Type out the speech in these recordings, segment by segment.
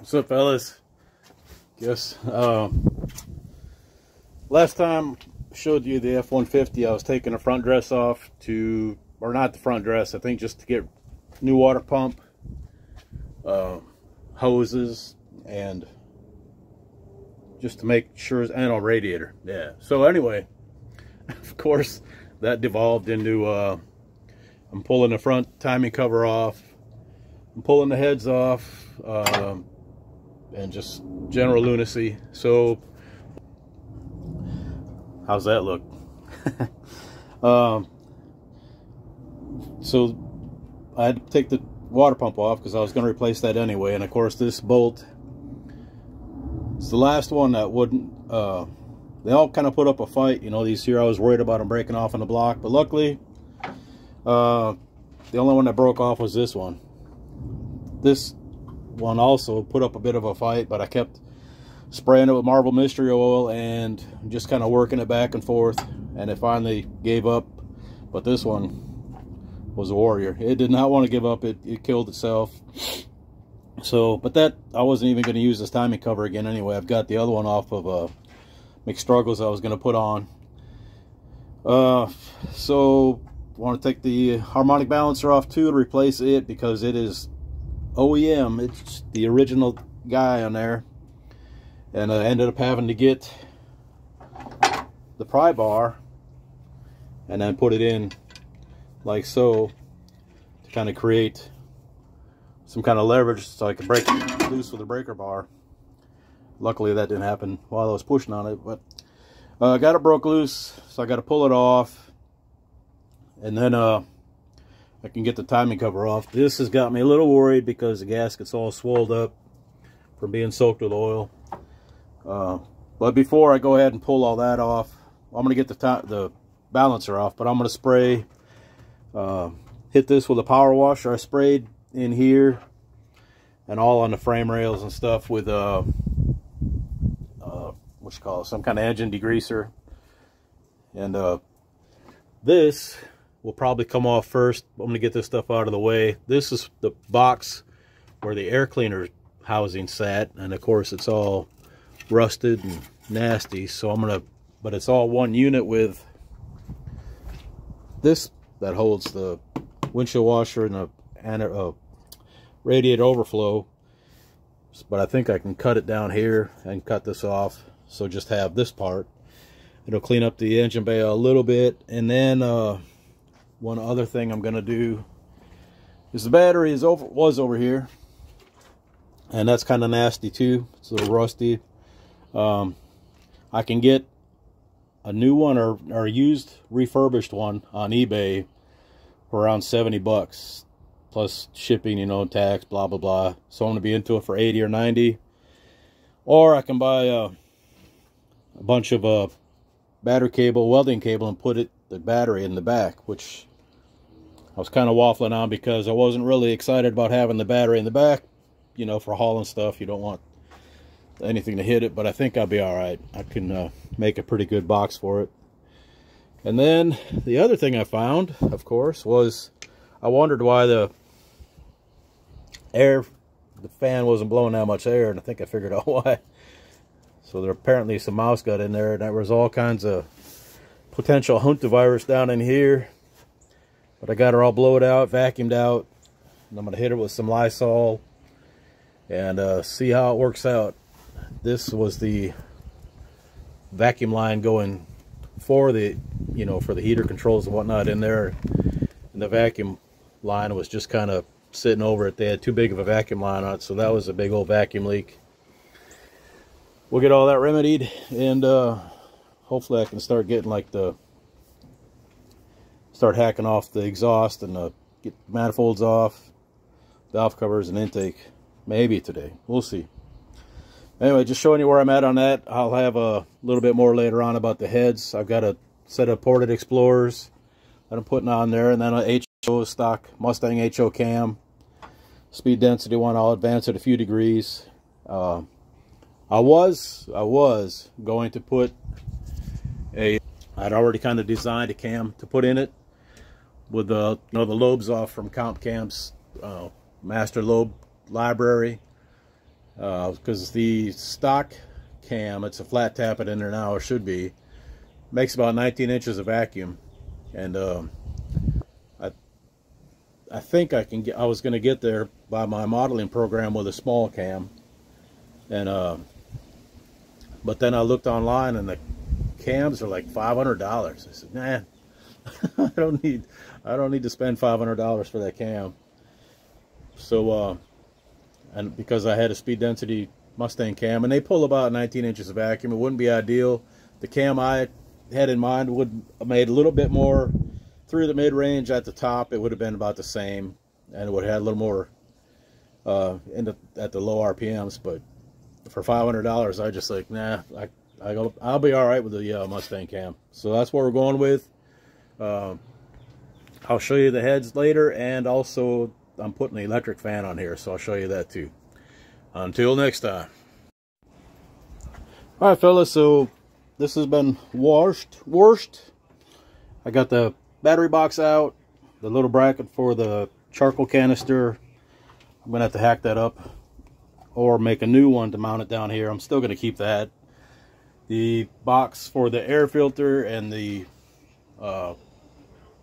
What's up, fellas? Guess last time I showed you the F-150, I was taking the front dress off to, or not the front dress, I think just to get new water pump, hoses, and just to make sure, and a radiator. Yeah. So anyway, of course, that devolved into I'm pulling the front timing cover off, I'm pulling the heads off, and just general lunacy. So how's that look? So I had to take the water pump off because I was going to replace that anyway, and of course this bolt, it's the last one that wouldn't, they all kind of put up a fight, you know. These here, I was worried about them breaking off on the block, but luckily the only one that broke off was this one. This one also put up a bit of a fight, but I kept spraying it with Marble Mystery Oil and just kind of working it back and forth, and it finally gave up. But this one was a warrior. It did not want to give up. It killed itself. So, but that, I wasn't even going to use this timing cover again anyway. I've got the other one off of McStruggles I was going to put on. So I want to take the harmonic balancer off too to replace it, because it is OEM. It's the original guy on there, and I ended up having to get the pry bar and then put it in like so to kind of create some kind of leverage so I could break it loose with the breaker bar. Luckily that didn't happen while I was pushing on it, but I got it broke loose, so I got to pull it off, and then I can get the timing cover off. This has got me a little worried because the gasket's all swelled up from being soaked with oil. But before I go ahead and pull all that off, I'm going to get the balancer off, but I'm going to spray, hit this with a power washer. I sprayed in here and all on the frame rails and stuff with what you call it, some kind of engine degreaser. And this will probably come off first. I'm going to get this stuff out of the way. This is the box where the air cleaner housing sat, and of course it's all rusted and nasty. So I'm going to, but it's all one unit with this that holds the windshield washer and a radiator overflow. But I think I can cut it down here and cut this off, so just have this part. It'll clean up the engine bay a little bit. And then one other thing I'm going to do is the battery was over here, and that's kind of nasty too. It's a little rusty. I can get a new one or a used refurbished one on eBay for around 70 bucks plus shipping, you know, tax, blah blah blah. So I'm going to be into it for 80 or 90. Or I can buy a bunch of battery cable, welding cable, and put the battery in the back, which I was kind of waffling on because I wasn't really excited about having the battery in the back. You know, for hauling stuff, you don't want anything to hit it, but I think I'll be all right. I can make a pretty good box for it. And then the other thing I found, of course, was I wondered why the fan wasn't blowing that much air, and I think I figured out why. So there apparently some mouse got in there, and there was all kinds of potential hantavirus down in here. But I got her all blowed out, vacuumed out, and I'm going to hit her with some Lysol and see how it works out. This was the vacuum line going for the, you know, for the heater controls and whatnot in there, and the vacuum line was just kind of sitting over it. They had too big of a vacuum line on it, so that was a big old vacuum leak. We'll get all that remedied, and hopefully I can start getting like start hacking off the exhaust and get manifolds off, valve covers and intake, maybe today. We'll see. Anyway, just showing you where I'm at on that. I'll have a little bit more later on about the heads. I've got a set of ported Explorers that I'm putting on there, and then an HO stock Mustang HO cam. Speed density one, I'll advance it a few degrees. I was going to put I'd already kind of designed a cam to put in it with the, you know, the lobes off from Comp Cam's master lobe library. because the stock cam, it's a flat tappet in there now, or should be, makes about 19 inches of vacuum, and I think I can get, I was going to get there by my modeling program with a small cam, and but then I looked online and the cams are like $500. I said, nah, I don't need to spend $500 for that cam. So and because I had a speed density Mustang cam, and they pull about 19 inches of vacuum, it wouldn't be ideal. The cam I had in mind would have made a little bit more through the mid-range. At the top it would have been about the same, and it would have had a little more at the low RPMs. But for $500, I just like, nah, I'll be all right with the Mustang cam. So that's what we're going with. I'll show you the heads later, and also I'm putting the electric fan on here, so I'll show you that too. Until next time. All right, fellas, so this has been washed. I got the battery box out, the little bracket for the charcoal canister. I'm gonna have to hack that up or make a new one to mount it down here. I'm still gonna keep that. The box for the air filter and the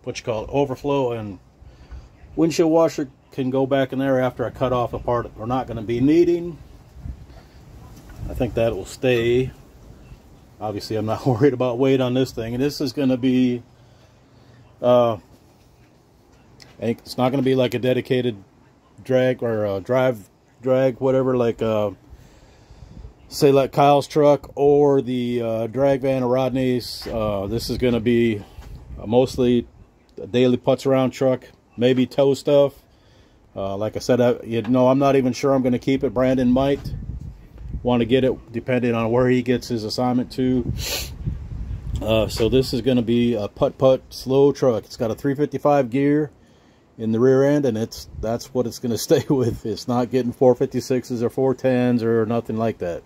overflow and windshield washer can go back in there after I cut off a part that we're not going to be needing. I think that will stay. Obviously, I'm not worried about weight on this thing, and this is going to be it's not going to be like a dedicated drag or a drive drag, whatever, like say like Kyle's truck or the drag van of Rodney's. This is going to be mostly a daily putz around truck, maybe tow stuff. Like I said, I'm not even sure I'm going to keep it. Brandon might want to get it depending on where he gets his assignment to. So this is going to be a putt slow truck. It's got a 355 gear in the rear end, and that's what it's going to stay with. It's not getting 456s or 410s or nothing like that.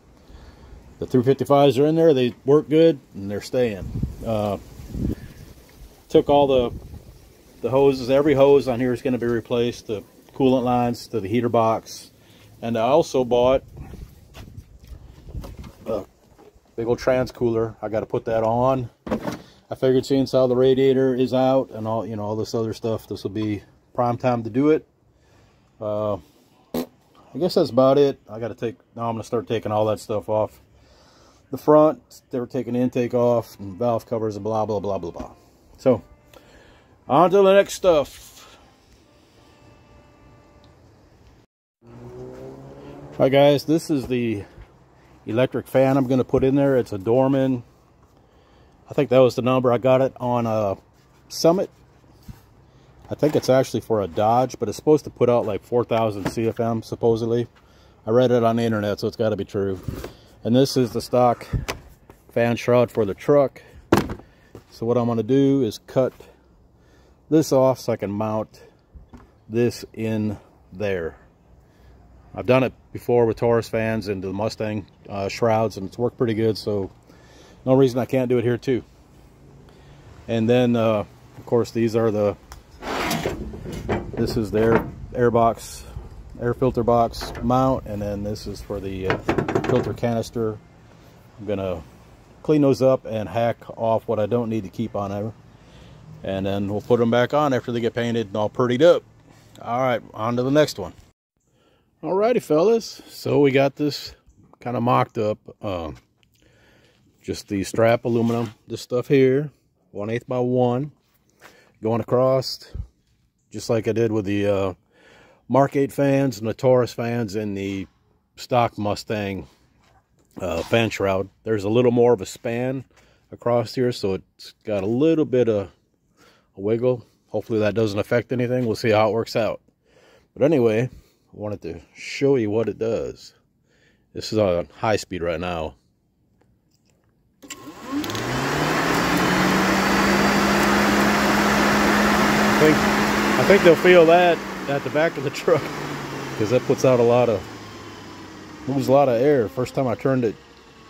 The 355s are in there. They work good, and they're staying. Took all the hoses. Every hose on here is going to be replaced. The coolant lines to the heater box. And I also bought a big old trans cooler. I got to put that on. I figured since how the radiator is out and all, all this other stuff, this will be prime time to do it. I guess that's about it. Now I'm going to start taking all that stuff off the front. They were taking the intake off and valve covers and blah blah blah blah blah. So on to the next stuff. Alright guys, this is the electric fan I'm going to put in there. It's a Dorman. I think that was the number. I got it on a Summit. I think it's actually for a Dodge, but it's supposed to put out like 4,000 CFM supposedly. I read it on the internet, so it's got to be true. And this is the stock fan shroud for the truck. So what I'm going to do is cut this off so I can mount this in there. I've done it before with Taurus fans and the Mustang shrouds, and it's worked pretty good, so no reason I can't do it here too. And then of course this is their air filter box mount, and then this is for the filter canister. I'm gonna clean those up and hack off what I don't need to keep on there, and then we'll put them back on after they get painted and all prettied up. All right, on to the next one. Alrighty fellas, so we got this kind of mocked up. Just the strap aluminum, this stuff here, 1/8 by 1, going across, just like I did with the Mark 8 fans and the Taurus fans and the stock Mustang fan shroud. There's a little more of a span across here, so it's got a little bit of a wiggle. Hopefully that doesn't affect anything. We'll see how it works out. But anyway, I wanted to show you what it does. This is on high speed right now. I think they'll feel that at the back of the truck, because that moves a lot of air. First time I turned it,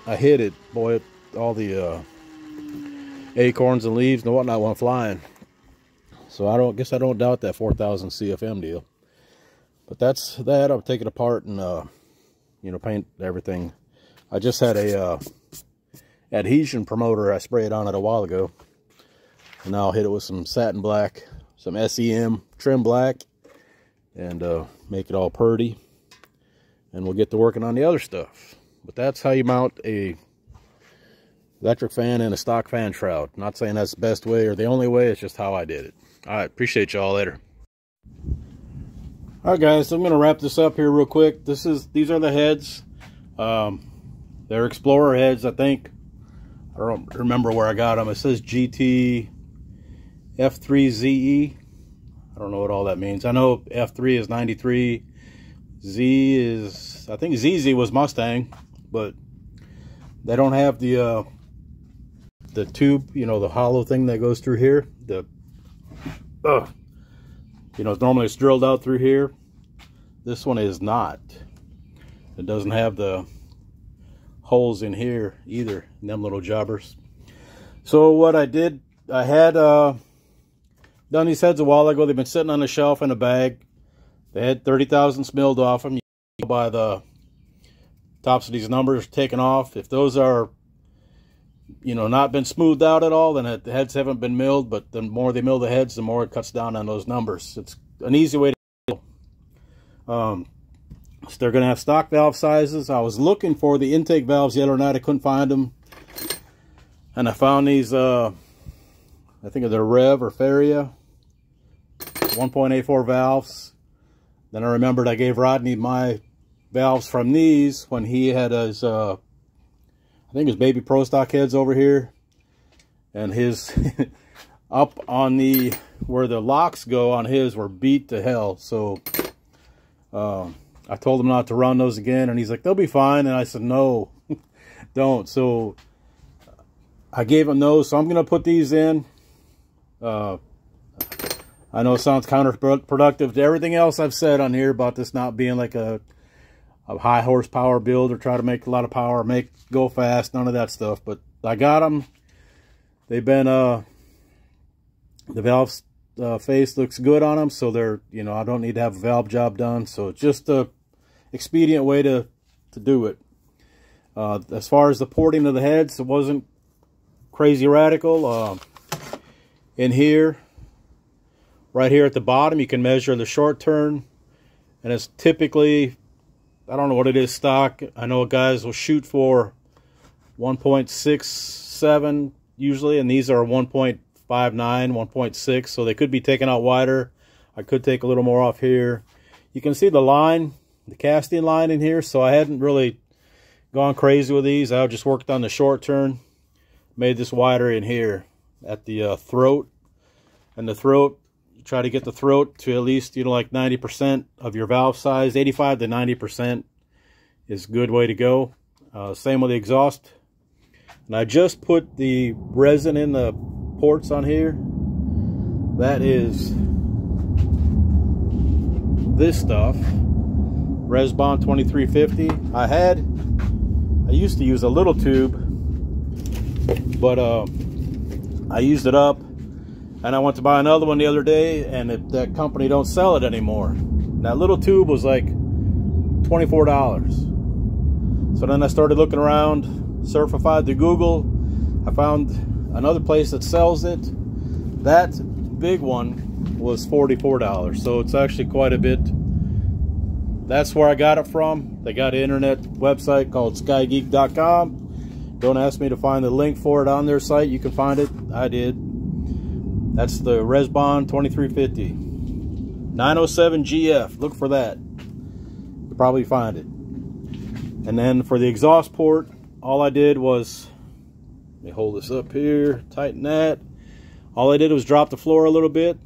I hit it, boy, all the acorns and leaves and whatnot went flying. So I don't doubt that 4,000 CFM deal. But that's that. I'll take it apart and you know, paint everything. I just had a adhesion promoter I sprayed on it a while ago. And now I'll hit it with some satin black, some SEM trim black, and make it all purdy. And we'll get to working on the other stuff. But that's how you mount a electric fan and a stock fan shroud. Not saying that's the best way or the only way, it's just how I did it. All right, appreciate y'all. Later. All right, guys, so I'm going to wrap this up here real quick. These are the heads. They're Explorer heads, I think. I don't remember where I got them. It says GT F3ZE. I don't know what all that means. I know F3 is 93. Z is, I think ZZ was Mustang, but they don't have the tube, you know, the hollow thing that goes through here. You know, normally it's drilled out through here. This one is not. It doesn't have the holes in here either, in them little jobbers. So what I did, I had done these heads a while ago. They've been sitting on the shelf in a bag. They had 30,000 milled off them. You can buy the tops of these numbers taken off. If those are, you know, not been smoothed out at all, then the heads haven't been milled. But the more they mill the heads, the more it cuts down on those numbers. It's an easy way to mill. So they're going to have stock valve sizes. I was looking for the intake valves the other night. I couldn't find them. And I found these, I think they're Rev or Feria 1.84 valves. Then I remembered I gave Rodney my valves from these when he had his, I think his Baby Pro stock heads over here. And his, up on the, where the locks go on his were beat to hell. So, I told him not to run those again. And he's like, they'll be fine. And I said, no, don't. So, I gave him those. So I'm going to put these in. I know it sounds counterproductive to everything else I've said on here about this not being like a high horsepower build or try to make a lot of power, go fast, none of that stuff. But I got them. They've been, the valve face looks good on them. So they're, you know, I don't need to have a valve job done. So it's just a expedient way to do it. As far as the porting of the heads, it wasn't crazy radical. In here, right here at the bottom, you can measure the short turn, and it's typically, I don't know what it is stock. I know guys will shoot for 1.67 usually, and these are 1.59, 1.6, so they could be taken out wider. I could take a little more off here. You can see the line, the casting line in here, so I hadn't really gone crazy with these. I just worked on the short turn, made this wider in here at the throat. And the throat, you try to get the throat to at least, you know, like 90% of your valve size. 85 to 90% is a good way to go. Same with the exhaust. And I just put the resin in the ports on here. That is this stuff, Resbond 2350. I used to use a little tube, but I used it up. And I went to buy another one the other day, and that company don't sell it anymore. That little tube was like $24. So then I started looking around, surfified to Google. I found another place that sells it. That big one was $44. So it's actually quite a bit. That's where I got it from. They got an internet website called skygeek.com. Don't ask me to find the link for it on their site. You can find it. I did. That's the Resbond 2350. 907 GF. Look for that. You'll probably find it. And then for the exhaust port, all I did was, let me hold this up here, tighten that. All I did was drop the floor a little bit.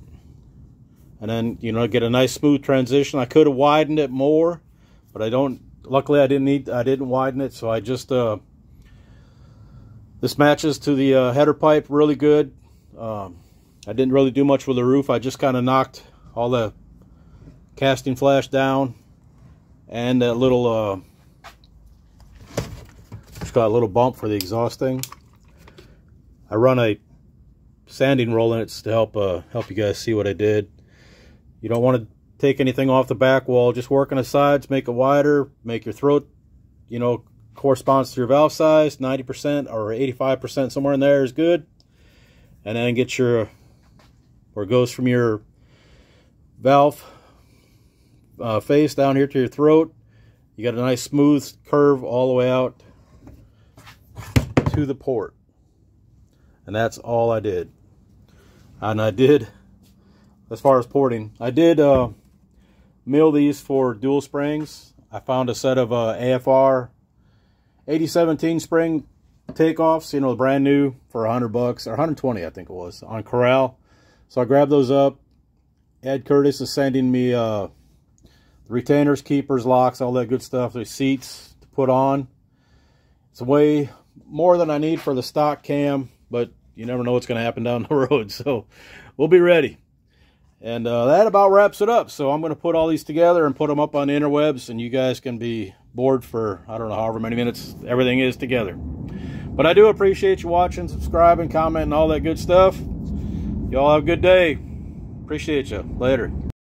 And then, you know, get a nice smooth transition. I could have widened it more, but I don't. Luckily, I didn't widen it. So I just, this matches to the header pipe really good. I didn't really do much with the roof. I just kind of knocked all the casting flash down, and that little, just got a little bump for the exhausting. I run a sanding roll in it to help you guys see what I did. You don't want to take anything off the back wall. Just work on the sides, make it wider, make your throat you know, corresponds to your valve size. 90% or 85%, somewhere in there is good. And then get your, where it goes from your valve face down here to your throat. You got a nice smooth curve all the way out to the port. And that's all I did. And I did, as far as porting, I did mill these for dual springs. I found a set of AFR 8017 spring takeoffs, you know, brand new for $100 or 120, I think it was, on Corral. So I grabbed those up. Ed Curtis is sending me the retainers, keepers, locks, all that good stuff. There's seats to put on. It's way more than I need for the stock cam, but you never know what's going to happen down the road. So we'll be ready. And that about wraps it up. So I'm going to put all these together and put them up on the interwebs, and you guys can be bored for, I don't know, however many minutes everything is together. But I do appreciate you watching, subscribing, commenting, all that good stuff. Y'all have a good day. Appreciate you. Later.